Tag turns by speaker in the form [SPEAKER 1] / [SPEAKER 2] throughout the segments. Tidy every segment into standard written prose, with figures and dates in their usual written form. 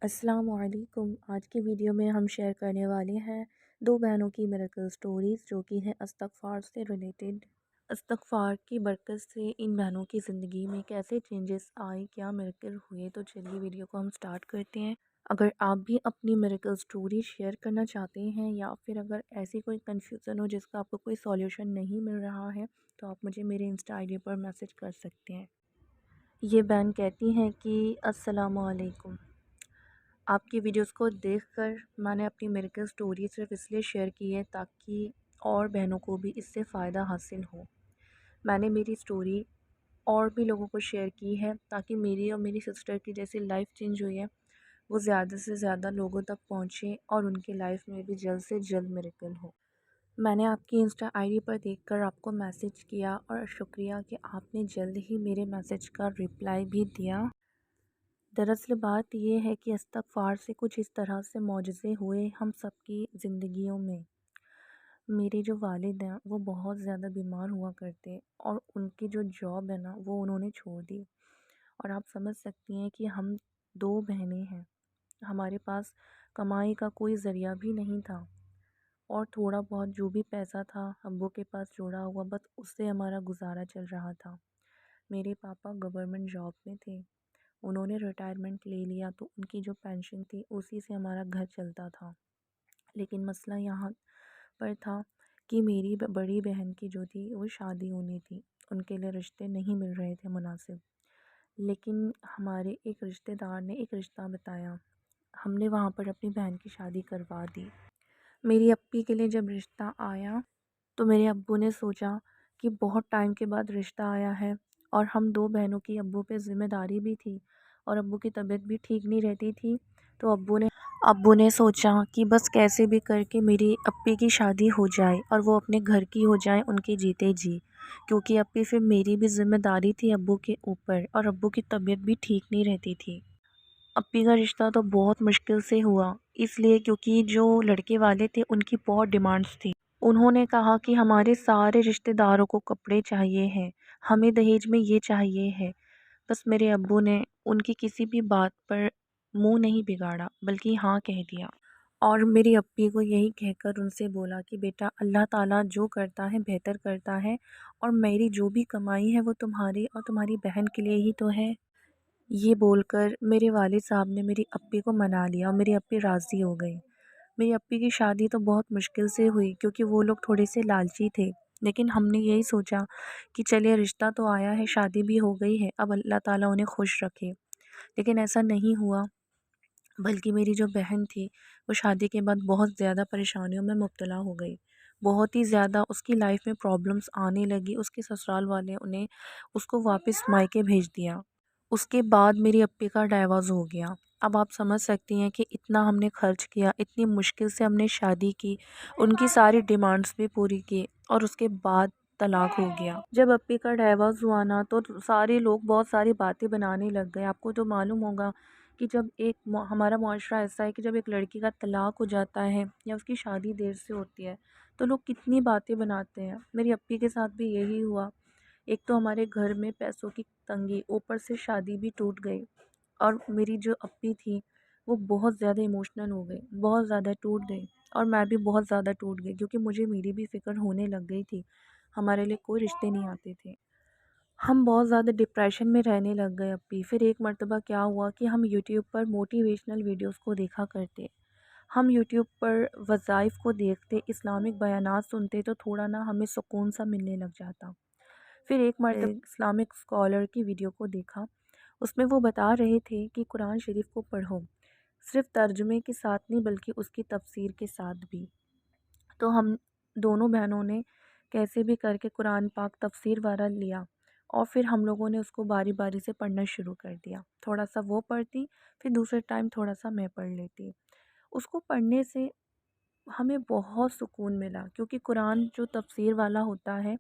[SPEAKER 1] السلام علیکم۔ آج کی ویڈیو میں ہم شیئر کرنے والے ہیں دو بہنوں کی میریکل سٹوریز جو کہ ہیں استغفار سے ریلیٹڈ۔ استغفار کی برکت سے ان بہنوں کی زندگی میں کیسے چینجز آئے، کیا میریکل ہوئے، تو چلیے ویڈیو کو ہم سٹارٹ کرتے ہیں۔ اگر آپ بھی اپنی میریکل سٹوری شیئر کرنا چاہتے ہیں یا پھر اگر ایسی کوئی کنفیوژن ہو جس کا آپ کو کوئی سولیوشن نہیں مل رہا ہے تو آپ مجھے میرے Insta I D per message کر سکتے ہیں۔ یہ بہن کہتی ہیں کہ السلام علیکم، آپ کی ویڈیوز کو دیکھ کر میں نے اپنی میریکل سٹوری صرف اس لیے شیئر کی ہے تاکہ اور بہنوں کو بھی اس سے فائدہ حاصل ہو۔ میں نے میری سٹوری اور بھی لوگوں کو شیئر کی ہے تاکہ میری اور میری سسٹر کی جیسی لائف چینج ہوئی ہے وہ زیادہ سے زیادہ لوگوں تک پہنچے اور ان کی لائف میں بھی جلد سے جلد میریکل ہو۔ میں نے آپ کی انسٹا آئی ڈی پر دیکھ کر آپ کو میسج کیا اور شکریہ کہ آپ نے جلد ہی میرے میسج کا رپلائی بھی دیا۔ دراصل بات یہ ہے کہ استغفار سے کچھ اس طرح سے معجزے ہوئے ہم سب کی زندگیوں میں۔ میرے جو والد ہیں وہ بہت زیادہ بیمار ہوا کرتے اور ان کی جو جاب ہے نا وہ انہوں نے چھوڑ دی، اور آپ سمجھ سکتی ہیں کہ ہم دو بہنیں ہیں، ہمارے پاس کمائی کا کوئی ذریعہ بھی نہیں تھا، اور تھوڑا بہت جو بھی پیسہ تھا ابو کے پاس جوڑا ہوا بس اس سے ہمارا گزارا چل رہا تھا۔ میرے پاپا گورنمنٹ جاب میں تھے، انہوں نے ریٹائرمنٹ لے لیا تو ان کی جو پینشن تھی اسی سے ہمارا گھر چلتا تھا۔ لیکن مسئلہ یہاں پر تھا کہ میری بڑی بہن کی جو تھی وہ شادی ہونی تھی، ان کے لیے رشتے نہیں مل رہے تھے مناسب، لیکن ہمارے ایک رشتہ دار نے ایک رشتہ بتایا، ہم نے وہاں پر اپنی بہن کی شادی کروا دی۔ میری اپی کے لیے جب رشتہ آیا تو میرے ابو نے سوچا کہ بہت ٹائم کے بعد رشتہ آیا ہے، اور ہم دو بہنوں کی ابو پہ ذمہ داری بھی تھی اور ابو کی طبیعت بھی ٹھیک نہیں رہتی تھی، تو ابو نے سوچا کہ بس کیسے بھی کر کے میری اپی کی شادی ہو جائے اور وہ اپنے گھر کی ہو جائے ان کے جیتے جی، کیونکہ اپی پھر میری بھی ذمہ داری تھی ابو کے اوپر، اور ابو کی طبیعت بھی ٹھیک نہیں رہتی تھی۔ اپی کا رشتہ تو بہت مشکل سے ہوا، اس لیے کیونکہ جو لڑکے والے تھے ان کی بہت ڈیمانڈس تھی۔ انہوں نے کہا کہ ہمارے سارے رشتہ داروں کو کپڑے چاہیے ہیں، ہمیں دہیج میں یہ چاہیے ہے۔ بس میرے ابو نے ان کی کسی بھی بات پر منہ نہیں بگاڑا بلکہ ہاں کہہ دیا، اور میری اپی کو یہی کہہ کر ان سے بولا کہ بیٹا اللہ تعالیٰ جو کرتا ہے بہتر کرتا ہے، اور میری جو بھی کمائی ہے وہ تمہاری اور تمہاری بہن کے لیے ہی تو ہے۔ یہ بول کر میرے والد صاحب نے میری اپی کو منا لیا اور میری اپی راضی ہو گئی۔ میری اپی کی شادی تو بہت مشکل سے ہوئی کیونکہ وہ لوگ تھوڑے سے لالچی تھے، لیکن ہم نے یہی سوچا کہ چلیے رشتہ تو آیا ہے، شادی بھی ہو گئی ہے، اب اللہ تعالیٰ انہیں خوش رکھے۔ لیکن ایسا نہیں ہوا، بلکہ میری جو بہن تھی وہ شادی کے بعد بہت زیادہ پریشانیوں میں مبتلا ہو گئی، بہت ہی زیادہ اس کی لائف میں پرابلمس آنے لگی۔ اس کے سسرال والے انہیں اس کو واپس مائکے بھیج دیا۔ اس کے بعد میری اپی کا ڈائیورس ہو گیا۔ اب آپ سمجھ سکتی ہیں کہ اتنا ہم نے خرچ کیا، اتنی مشکل سے ہم نے شادی کی، ان کی ساری ڈیمانڈس بھی پوری کی، اور اس کے بعد طلاق ہو گیا۔ جب اپی کا ڈائیورس ہوا نا تو سارے لوگ بہت ساری باتیں بنانے لگ گئے۔ آپ کو تو معلوم ہوگا کہ جب ہمارا معاشرہ ایسا ہے کہ جب ایک لڑکی کا طلاق ہو جاتا ہے یا اس کی شادی دیر سے ہوتی ہے تو لوگ کتنی باتیں بناتے ہیں۔ میری اپی کے ساتھ بھی یہی ہوا، ایک تو ہمارے گھر میں پیسوں کی تنگی، اوپر سے شادی بھی ٹوٹ گئی، اور میری جو اپی تھی وہ بہت زیادہ ایموشنل ہو گئی، بہت زیادہ ٹوٹ گئی، اور میں بھی بہت زیادہ ٹوٹ گئی کیونکہ مجھے میری بھی فکر ہونے لگ گئی تھی، ہمارے لیے کوئی رشتے نہیں آتے تھے، ہم بہت زیادہ ڈپریشن میں رہنے لگ گئے اپی۔ پھر ایک مرتبہ کیا ہوا کہ ہم یوٹیوب پر موٹیویشنل ویڈیوز کو دیکھا کرتے، ہم یوٹیوب پر وظائف کو دیکھتے، اسلامک بیانات سنتے تو تھوڑا نا ہمیں سکون سا ملنے لگ جاتا۔ پھر ایک مرتبہ اسلامک اسکالر کی ویڈیو کو دیکھا، اس میں وہ بتا رہے تھے کہ قرآن شریف کو پڑھو، صرف ترجمے کے ساتھ نہیں بلکہ اس کی تفسیر کے ساتھ بھی۔ تو ہم دونوں بہنوں نے کیسے بھی کر کے قرآن پاک تفسیر والا لیا، اور پھر ہم لوگوں نے اس کو باری باری سے پڑھنا شروع کر دیا، تھوڑا سا وہ پڑھتی، پھر دوسرے ٹائم تھوڑا سا میں پڑھ لیتی۔ اس کو پڑھنے سے ہمیں بہت سکون ملا، کیونکہ قرآن جو تفسیر والا ہوتا ہے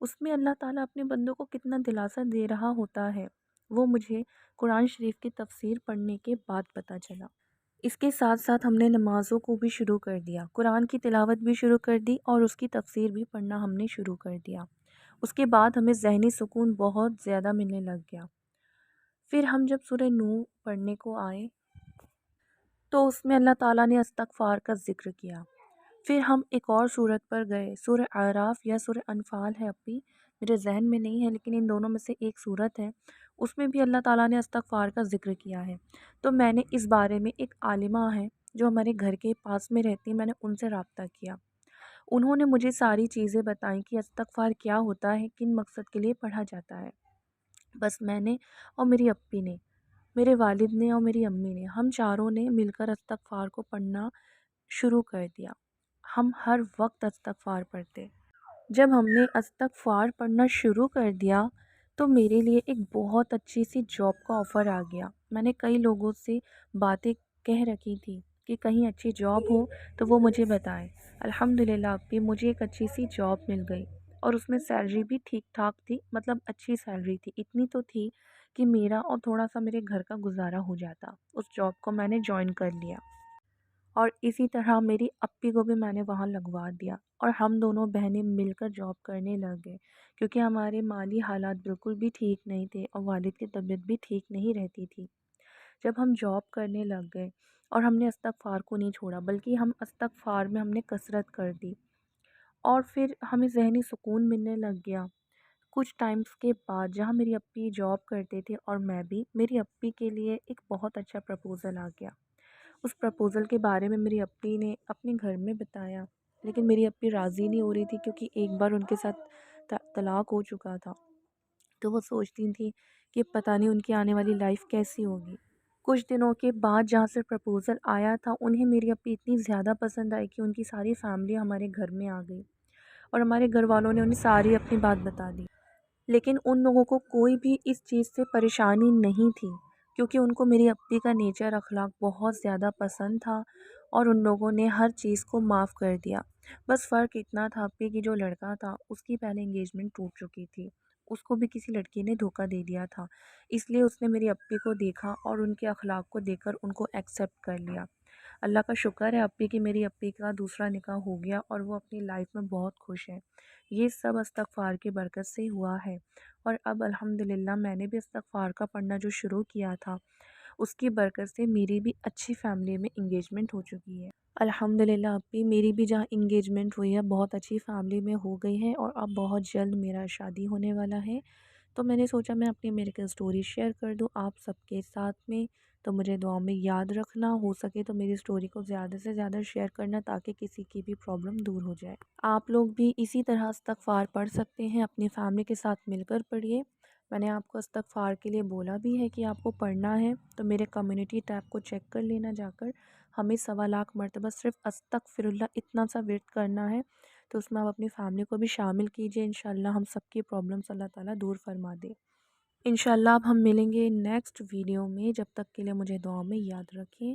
[SPEAKER 1] اس میں اللہ تعالیٰ اپنے بندوں کو کتنا دلاسا دے رہا ہوتا ہے، وہ مجھے قرآن شریف کی تفسیر پڑھنے کے بعد پتہ چلا۔ اس کے ساتھ ساتھ ہم نے نمازوں کو بھی شروع کر دیا، قرآن کی تلاوت بھی شروع کر دی اور اس کی تفسیر بھی پڑھنا ہم نے شروع کر دیا۔ اس کے بعد ہمیں ذہنی سکون بہت زیادہ ملنے لگ گیا۔ پھر ہم جب سورہ نور پڑھنے کو آئے تو اس میں اللہ تعالیٰ نے استغفار کا ذکر کیا۔ پھر ہم ایک اور صورت پر گئے، سورہ اعراف یا سورہ انفال ہے، ابھی میرے ذہن میں نہیں ہے، لیکن ان دونوں میں سے ایک صورت ہے، اس میں بھی اللہ تعالیٰ نے استغفار کا ذکر کیا ہے۔ تو میں نے اس بارے میں ایک عالمہ ہے جو ہمارے گھر کے پاس میں رہتی، میں نے ان سے رابطہ کیا۔ انہوں نے مجھے ساری چیزیں بتائیں کہ استغفار کیا ہوتا ہے، کن مقصد کے لیے پڑھا جاتا ہے۔ بس میں نے اور میری اپی نے، میرے والد نے اور میری امی نے، ہم چاروں نے مل کر استغفار کو پڑھنا شروع کر دیا۔ ہم ہر وقت استغفار پڑھتے۔ جب ہم نے استغفار پڑھنا شروع کر دیا تو میرے لیے ایک بہت اچھی سی جاب کا آفر آ گیا۔ میں نے کئی لوگوں سے باتیں کہہ رکھی تھی کہ کہیں اچھی جاب ہو تو وہ مجھے بتائیں۔ الحمدللہ ابھی مجھے ایک اچھی سی جاب مل گئی، اور اس میں سیلری بھی ٹھیک ٹھاک تھی، مطلب اچھی سیلری تھی، اتنی تو تھی کہ میرا اور تھوڑا سا میرے گھر کا گزارا ہو جاتا۔ اس جاب کو میں نے جوائن کر لیا، اور اسی طرح میری اپی کو بھی میں نے وہاں لگوا دیا، اور ہم دونوں بہنیں مل کر جاب کرنے لگ گئے، کیونکہ ہمارے مالی حالات بالکل بھی ٹھیک نہیں تھے اور والد کی طبیعت بھی ٹھیک نہیں رہتی تھی۔ جب ہم جاب کرنے لگ گئے اور ہم نے استغفار کو نہیں چھوڑا، بلکہ ہم استغفار میں ہم نے کثرت کر دی، اور پھر ہمیں ذہنی سکون ملنے لگ گیا۔ کچھ ٹائمز کے بعد جہاں میری اپی جاب کرتے تھے اور میں بھی، میری اپی کے لیے ایک بہت اچھا پرپوزل آ گیا۔ اس پرپوزل کے بارے میں میری اپی نے اپنے گھر میں بتایا، لیکن میری اپی راضی نہیں ہو رہی تھی، کیونکہ ایک بار ان کے ساتھ طلاق ہو چکا تھا، تو وہ سوچتی تھیں کہ پتہ نہیں ان کی آنے والی لائف کیسی ہوگی۔ کچھ دنوں کے بعد جہاں سے پرپوزل آیا تھا، انہیں میری اپی اتنی زیادہ پسند آئی کہ ان کی ساری فیملی ہمارے گھر میں آ گئی، اور ہمارے گھر والوں نے انہیں ساری اپنی بات بتا دی۔ لیکن ان لوگوں کو کوئی بھی اس چیز سے پریشانی نہیں تھی، کیونکہ ان کو میری اپی کا نیچر اخلاق بہت زیادہ پسند تھا، اور ان لوگوں نے ہر چیز کو معاف کر دیا۔ بس فرق اتنا تھا، اپی کی جو لڑکا تھا اس کی پہلے انگیجمنٹ ٹوٹ چکی تھی، اس کو بھی کسی لڑکی نے دھوکہ دے دیا تھا، اس لیے اس نے میری اپی کو دیکھا اور ان کے اخلاق کو دیکھ کر ان کو ایکسیپٹ کر لیا۔ اللہ کا شکر ہے اپی کی، میری اپی کا دوسرا نکاح ہو گیا اور وہ اپنی لائف میں بہت خوش ہے۔ یہ سب استغفار کی برکت سے ہوا ہے، اور اب الحمدللہ میں نے بھی استغفار کا پڑھنا جو شروع کیا تھا، اس کی برکت سے میری بھی اچھی فیملی میں انگیجمنٹ ہو چکی ہے۔ الحمدللہ اپی میری بھی جہاں انگیجمنٹ ہوئی ہے بہت اچھی فیملی میں ہو گئی ہے، اور اب بہت جلد میرا شادی ہونے والا ہے۔ تو میں نے سوچا میں اپنی میریکل سٹوری شیئر کر دوں آپ سب کے ساتھ میں، تو مجھے دعا میں یاد رکھنا، ہو سکے تو میری سٹوری کو زیادہ سے زیادہ شیئر کرنا تاکہ کسی کی بھی پرابلم دور ہو جائے۔ آپ لوگ بھی اسی طرح استغفار پڑھ سکتے ہیں، اپنی فیملی کے ساتھ مل کر پڑھیے۔ میں نے آپ کو استغفار کے لیے بولا بھی ہے کہ آپ کو پڑھنا ہے، تو میرے کمیونٹی ٹیب کو چیک کر لینا جا کر، ہمیں 1.25 مرتبہ صرف استغفر اللہ اتنا سا ورد کرنا ہے، تو اس میں آپ اپنی فیملی کو بھی شامل کیجئے، انشاءاللہ ہم سب کی پرابلمس اللہ تعالیٰ دور فرما دے۔ انشاءاللہ اب ہم ملیں گے نیکسٹ ویڈیو میں، جب تک کے لیے مجھے دعا میں یاد رکھیں۔